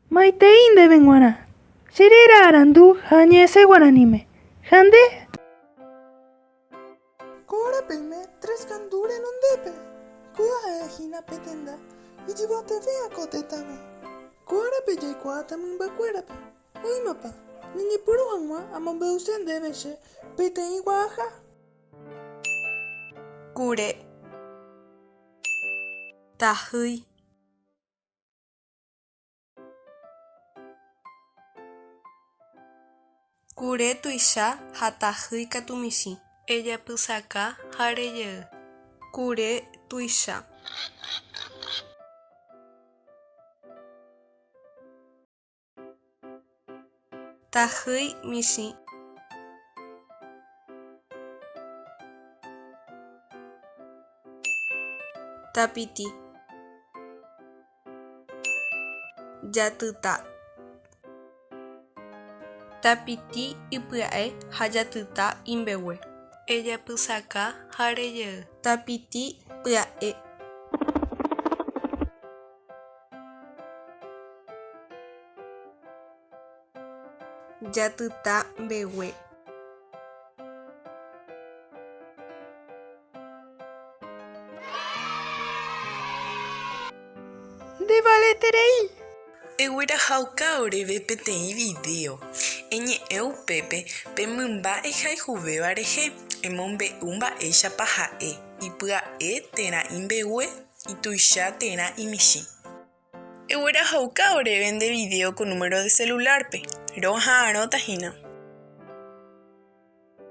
Maitein de Benguara. Sirira arandu hañese guaranime. Jande. Kora pelme tres candure non depe. Kua hina petenda. Ijibote vea kotetame. Kora peye kuata mimbakuerape. Oi mapa. Niñi puro hangma amambeusen debeshe. Peten iguaja. Kure tahýi kure tuicha ha tahýi katu michĩ ejapysaka ha rejey kure tuicha tahýi michĩ tapiti jatyta tapiti ipya'e ha jatyta imbegue ejapysaka ha rejey tapiti pya'e jatyta mbegue De valeterei. Eguerahauka oréve peteĩ video. Eñe'ẽ upépe pe mymba ehayhuvéva rehe. Emombe'u mba'éichapa ha'e. Ipya'e térã imbegue, ituicha térã imichĩ. Eguerahauka oréve nde video con número de celularpe. Roha'ãrõtahína.